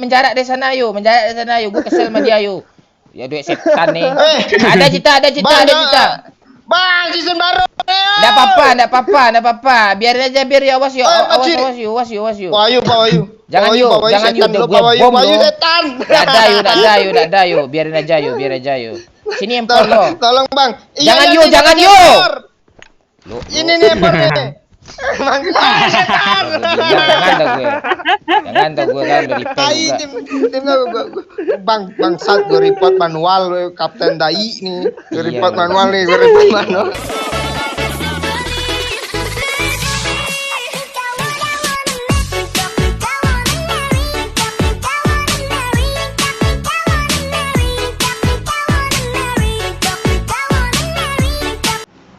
menjarak dari sana yuk, Gue kesel sama dia yuk. Ya duit setan nih. Ada cita. Bang, season baru. Enggak apa-apa. Biarin aja, ya awas yuk. Awas yuk. Wahyu. Jangan yuk, gue bom Wahyu lo. setan. Enggak ada yuk. Biarin aja yuk. Sini empor lo. Tolong, Bang. Jangan yuk. Ini nih empornya. Bang, setan. Jangan dah gue kan udah Tai tim gua. Bang sat gue report manual Kapten Dai nih. Gue report manual.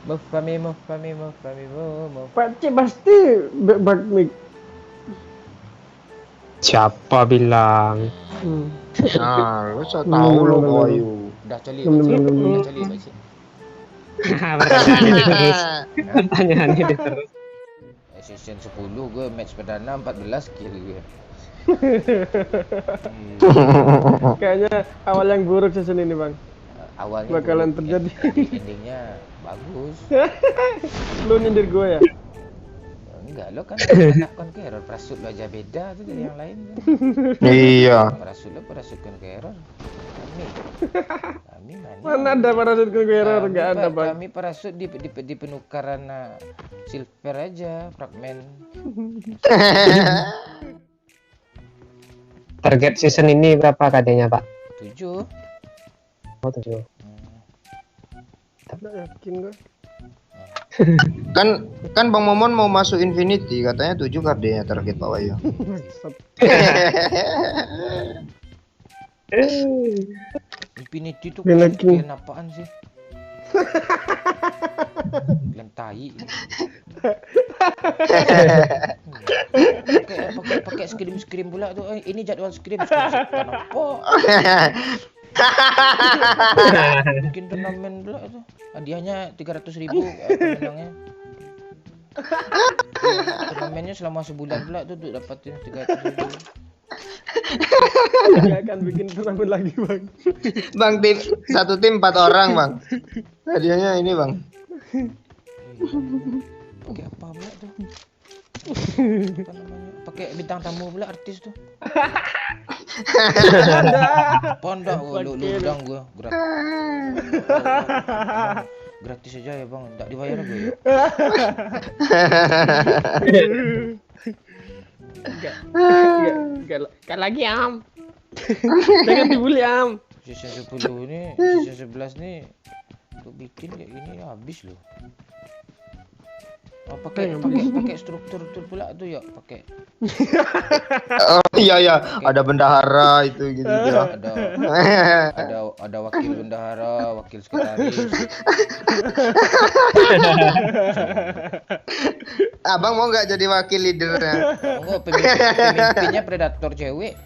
Move kami. Pakcik pasti bug mic. Siapa bilang? Nah, lu so tahu lo Wahyu. Udah coli. Pertanyaannya dia terus. Season 10 gue match perdana 14 kill gue. Kayaknya awal yang buruk season ini, Bang. Awalnya bakalan buruk, terjadi. Endingnya bagus. Lu nyindir gue ya? Enggak, lo kan anak conqueror, parasut lo aja beda tuh dari yang lain kan. Iya. Parasut conqueror. Kami Mana ada parasut conqueror? Enggak ada, Bang. Kami parasut di penukaran silver aja, fragmen. Target season ini berapa KD-nya, Pak? 7. Oh, 7. Tidak yakin gue. Kan Bang Momon mau masuk Infinity, katanya 7 KD-nya target Pak Wahyu. Infinity tuh Galaxy. kalian apaan sih? Kalian tai. Pakai scrim pula tuh. Ini jadwal scrim apa? Bikin turnamen pula tuh. Hadiahnya 300.000 menangnya. Turnamennya selama sebulan pula tuh dapatin 300.000. Dia akan bikin turnamen lagi, Bang. Bang, satu tim 4 orang, Bang. Hadiahnya ini, Bang. Pakai apa pula tuh? Apa namanya? Pakai bintang tamu pula artis tuh. Pondok lu udang gua gratis aja ya, Bang. Enggak dibayar gue ya. Enggak lagi, Am. Jangan dibully, Am. Season 10 ini, season 11 nih tuh bikin kayak gini habis loh. Oh, pakai struktur pula tuh ya, pakai. Oh iya, ada bendahara itu gitu ya. Ada wakil bendahara, wakil sekretaris. Abang mau nggak jadi wakil leadernya? Enggak, pemimpinnya predator cewek.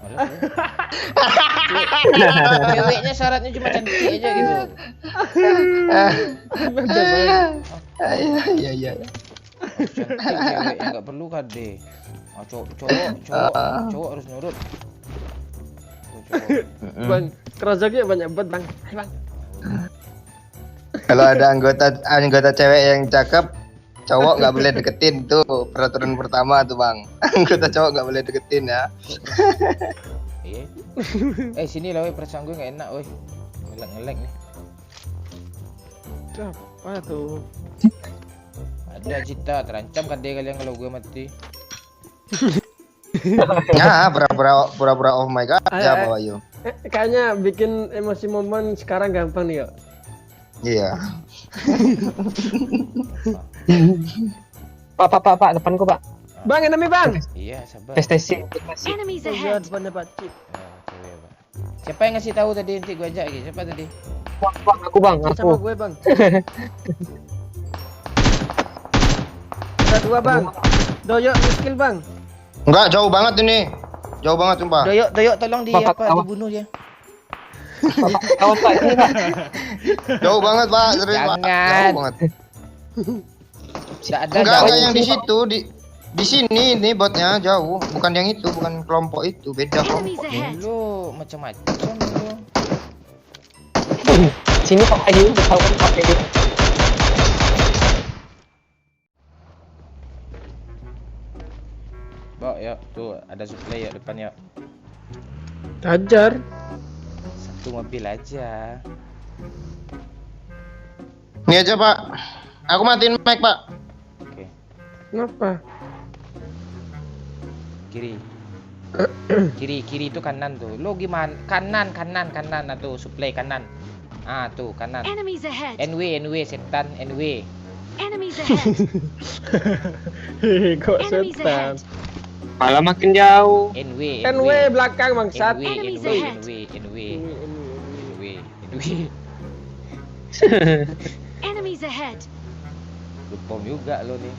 Ceweknya syaratnya cuma cantik aja gitu. Iya. Cantik cewek nggak perlu KD. Cowok harus nurut. Bang, kerajanya banyak banget, Bang. Hai, Bang. Kalau ada anggota cewek yang cakep, cowok nggak boleh deketin tuh peraturan pertama tuh, Bang. Anggota cowok nggak boleh deketin ya. Iya. Sini lah, perasaan gue nggak enak, woi. Ngelek nih. Apa tuh? Ada cita terancam kalian kalau gue mati. Ya, pura-pura oh my god ya Pak Wahyu. Kayaknya bikin emosi momen sekarang gampang nih, yuk. Iya. Pak, depanku, Pak. Bang, enemy, Bang. Iya, sabar. PlayStation. Enemies Lihat ahead. depannya Pakcik. Siapa yang ngasih tahu tadi, nanti gue ajak lagi. Siapa tadi? Bang, aku, Bang. Sama Aku. gue, Bang. Ada 2, Bang. Doyok skill, Bang. Enggak, jauh banget ini. Jauh banget sumpah. Doyok tolong Bapak, dibunuh dia. Kawan Pak, ini, Pak. Jauh banget, Pak. Serius, Pak. Jangan. Jauh banget. Tidak ada Enggak jauh. yang di situ Di sini nih botnya jauh, bukan yang itu, bukan kelompok itu, beda Enemies kelompok. ahead. Lu macam-macam lu. Sini pakai dia, tahu kan pakai dia. Bok, ya, tuh ada supply ya depan ya. Hajar. Satu mobil aja. Ini aja Pak, aku matiin mic Pak. Oke, Kenapa? kiri. Kiri itu kanan tuh. Lu gimana? Kanan tuh supply kanan. Ah, tuh kanan. Enemies ahead. NW setan NW. Enemies ahead. Hehe, kok Enemies setan. ahead. Malah makin jauh. NW. NW belakang bangsat. Enemies ahead. NW. Enemies ahead. Lu bom juga lo nih.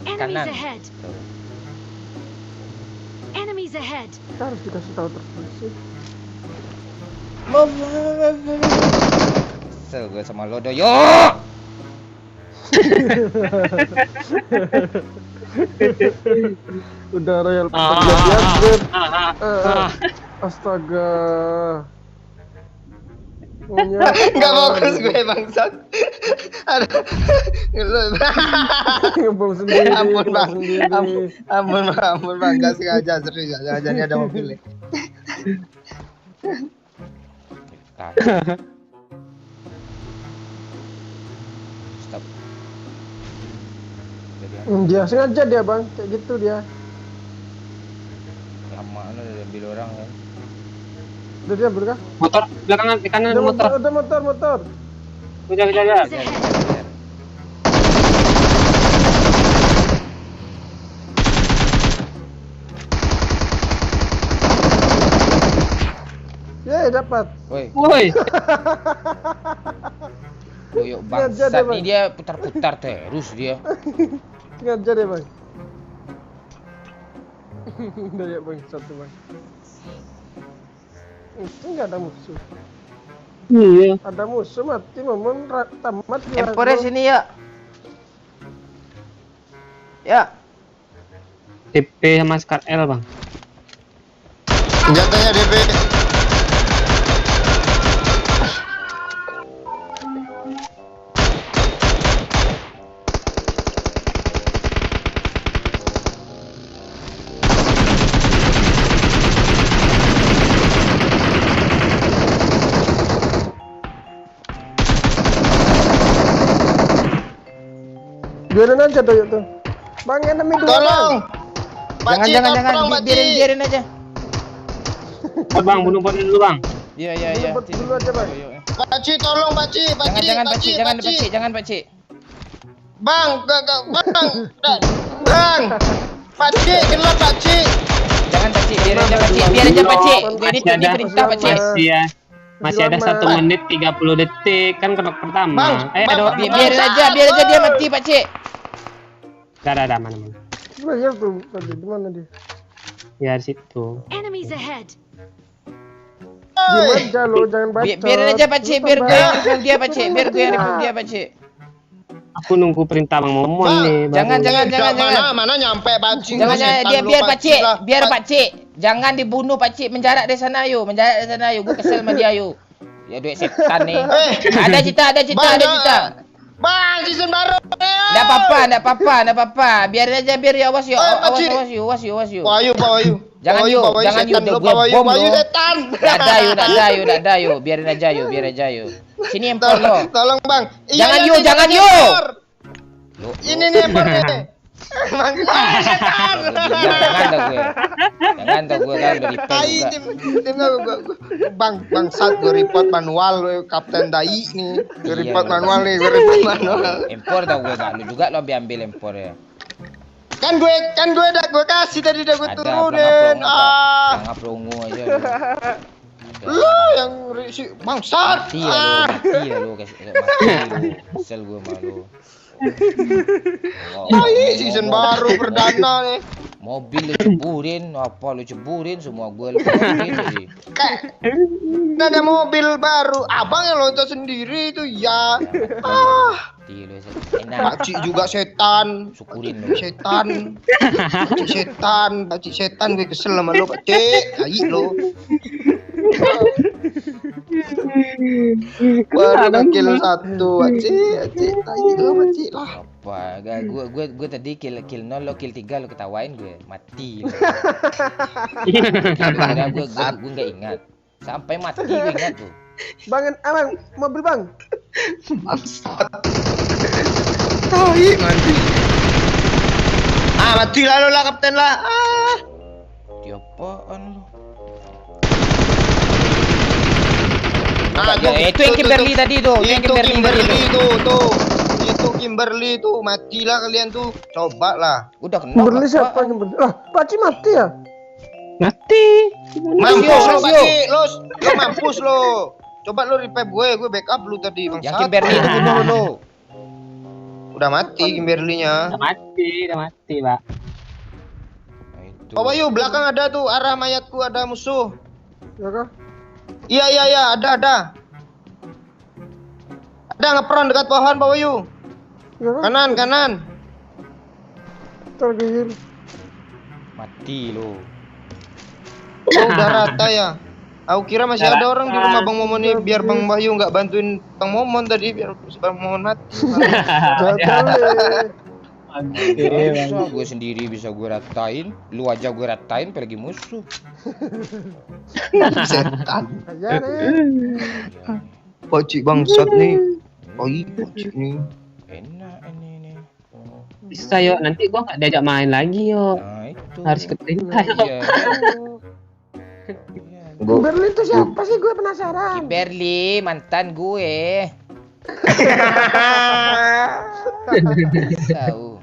Enemies Kanan. ahead. Tuh. Enemies ahead. Kita harus dikasih tahu terus sih. Kesel gue sama lo doyo. Udah royal terjadi. Ah. Astaga. Nggak fokus gue bangsat. Aduh. Ngebom sendiri. Ampun ngebom Bang, sendiri. ampun Bang, nggak sengaja serius, nggak sengaja ini ada mobil nih. Stop. Jadi Dia sengaja dia bang, kayak gitu dia. lama lo udah ambil orang kan. Udah dia berkah. Motor belakangan di kanan ada motor. Udah motor. Kejar. Enemies Biar, ahead. biar. Ya dapat. Woi, Woi. boyok Sengaja bangsat dia, Bang. nih dia putar-putar terus dia. Sengaja deh bang. Udah ya bang, satu bang. Itu nggak ada musuh. Iya. Ada musuh mati momen tamat dia. Empore sini ya. Ya. TP sama Scar L bang. Senjatanya DP. Biarin aja tuh tuh. Bang enemy dua. Tolong. Jangan tolong, biarin aja. Bang, bunuh bot dulu bang. Iya. Bunuh bot dulu aja, Bang. Pakcik tolong Pakcik. Jangan Pakcik. Bang, Bang. Pakcik, gelap Pakcik. Jangan Pakcik, biar aja Pakcik. Ini Masih ada perintah Pakcik. Masih ada 1 menit 30 detik kan kedok pertama. Bang, Ada Biar aja dia mati Pakcik. ada mana. Banyak tuh tadi di mana dia? Ya di situ. Enemies ahead. Diam aja lo, jangan baca. Biarin aja Pakcik, biar gue yang report dia Pakcik. Aku nunggu perintah Bang Momon Bang, nih. jangan. Mana nyampe Pakcik. Jangan dia biar Pakcik, biar Pakcik. Jangan dibunuh Pakcik, menjarak dari sana yuk. Gue kesel sama dia yuk. Ya duit setan nih. Ada cita. Bang, season baru. Enggak apa-apa. Biarin aja biar ya awas yuk. Awas yuk. Wahyu. Jangan yuk, udah gue bom Wahyu lo. setan. Enggak ada yuk. Biarin aja yuk. Sini empor lo. Tolong Bang. Jangan Iya, yuk, ini jangan empor. yuk. Ini nih empornya. Bang, setan. Jangan dah gue kan dari Tai juga. tim Bang saat gue report manual kapten dai nih. Gue Iya, report Bang. manual nih, Empor dah gue gak lu juga lo ambil empor ya. Kan gue gue kasih tadi udah gue Ada turunin. pelangap longo aja. Lu yang si bangsat. Mati ya lu mati lu. Kesel gue malu. Season baru perdana nih. Mobil lu ceburin, semua gue lepasin jadi. Kayak ada mobil baru, abang yang loncat sendiri itu ya. mati lu. Enak. Pakcik juga setan. Syukurin lu. Setan. Pakcik setan gue kesel sama lo, Pakcik. Tai lo. Baru kill 1, Pakcik. Tai lo, Pakcik lah. Apa? Gue tadi kill 0 lo kill 3 lo ketawain gue. Mati lo. Kira gue enggak ingat. Sampai mati gue ingat tuh. Bang, aman, mobil bang. Bangsat. Tai mati. Mati lah lo lah, kapten lah. Apaan lo? Itu yang Kimberly tadi tuh. Itu Kimberly tuh. Itu Kimberly tuh. Matilah kalian tuh. Coba lah. Udah kena. Kimberly siapa Kimberly? Ah, Pakcik mati ya? Mati. Mampus lo, Pakcik. Lo mampus lo. Coba lo revive gue backup lu tadi, bangsat. Yang Kimberly itu bunuh lo. Udah mati Kimberly-nya. Udah mati, Pak. Nah, itu. Pak Bayu, belakang ada tuh, arah mayatku ada musuh. Ya kah? Iya, ada. Ada ngeperon dekat pohon, Pak Bayu. Ya kah? Kanan. Tergigir. Mati lo. Oh, udah rata ya. Aku kira masih ada orang di rumah Bang Momon nih, biar Bang Bayu nggak bantuin Bang Momon tadi, biar Bang Momon mati. Bisa gue sendiri bisa gue ratain, lu aja gue ratain, apalagi musuh. Setan. Ya nih. Pakcik bangsat nih. Pakcik nih. Enak ini nih. Bisa yuk, nanti gua nggak diajak main lagi yuk. Nah itu. Harus keterima yuk. Iya. Kimberly itu siapa sih? Gue penasaran. Kimberly mantan gue. Tahu.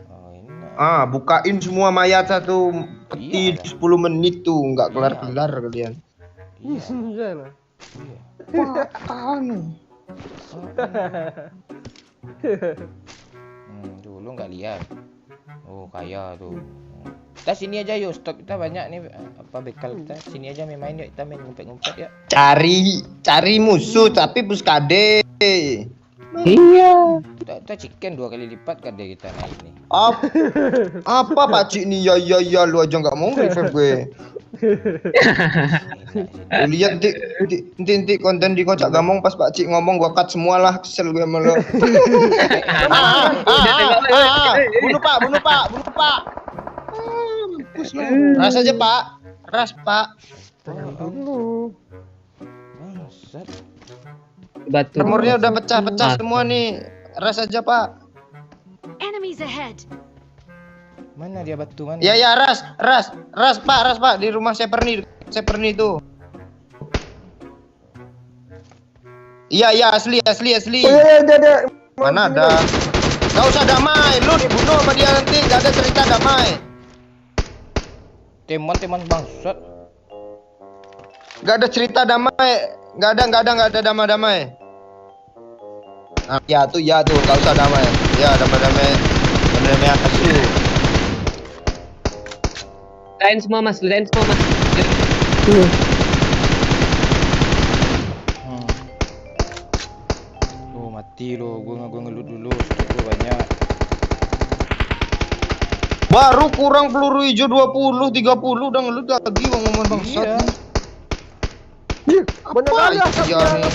Oh, enak. Bukain semua mayat satu peti Iya. 10 menit tuh, nggak kelar-kelar kalian. Iya lah. Dulu nggak lihat. Oh kaya tuh. Kita sini aja yuk, stok kita banyak nih, apa bekal kita. Sini aja main yuk, kita main ngumpet-ngumpet ya. Cari musuh tapi puskade. Iya. Kita chicken 2 kali lipat kade kita naik nih. Apa Pakcik nih? Ya lu aja nggak mau revive gue. Lu lihat nanti konten di Kocak Gamong pas Pakcik ngomong gua cut semua lah, kesel gue sama lo. Bunuh Pak. Mampus lo. Ras aja Pak. Ras Pak. Dulu. Bangsat. Batu. Armornya udah pecah-pecah semua nih. Ras aja Pak. Enemies ahead. Mana dia batu mana? Ya ras Pak di rumah Seperni itu. Iya asli. Ada. Mana ada? Gak usah damai, lu dibunuh sama dia nanti, gak ada cerita damai. Teman bangsat. Gak ada cerita damai, gak ada damai. Nah, ya tuh, gak usah damai. Ya damai atas dulu. Ludain semua mas. Oh mati lo, gue ngelut dulu, stok gue banyak. Baru kurang peluru hijau 20, 30 udah ngelut lagi ngomong bangsat. Iya. Ih, banyak kali Iya nih.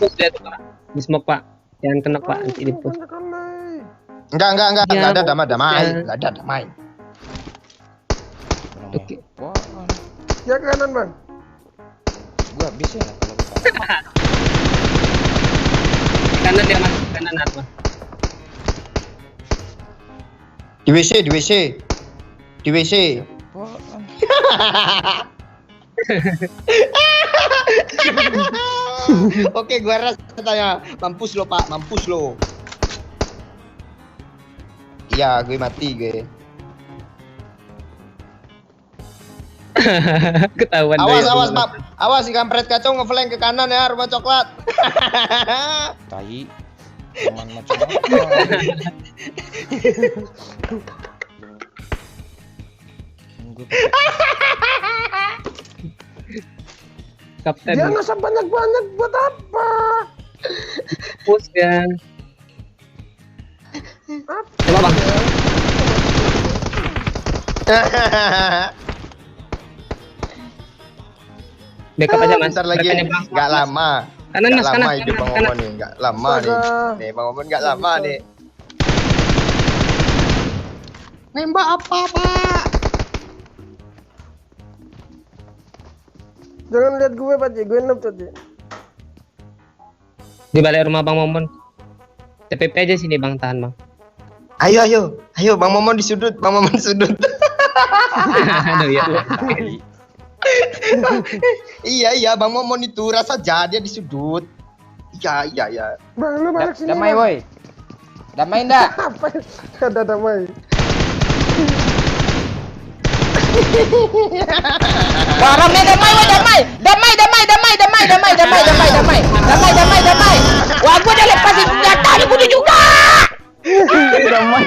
Lihat Pak. Di smoke Pak. Jangan kena Pak, nanti di push. Banyak kali. Enggak Ya, ada damai. ya. Enggak ada damai. Oke. Apaan? Ya kanan bang. Gue habis ya kalau kita. Kanan dia mas, kanan apa? Di WC. Apaan? Oke, gua ras katanya. Mampus lo, Pak. Iya, gue mati gue. Ketahuan. Awas, Pak. Awas si kampret kacau ngeflank ke kanan ya, rumah coklat. Tai. Teman macam apa? kapten. Dia ngasap banyak-banyak buat apa? Push kan. Apa? Coba bang. Backup aja mas. Bentar lagi, Mereka nyebrang. nggak lama. Kanan Nggak mas, lama kanan. hidup Bang Kanan. Momon nih, nggak lama nih. Astaga. Nih Bang Momon nggak lama nih. Nembak apa Pak? Jangan lihat gue, Pak. Gue noob tadi. Di balik rumah Bang Momon. TPP aja sini bang, tahan bang. Ayo Bang Momon di sudut, Bang Momon di sudut. Aduh ya. Iya Bang Momon itu rasa dia di sudut. Iya. Bang, lu balik sini. Damai Bang. woi. Damai ndak? Apa? Ada damai. Barangnya damai woi, damai. Wah, gua udah lepasin senjata, gua juga. Damai.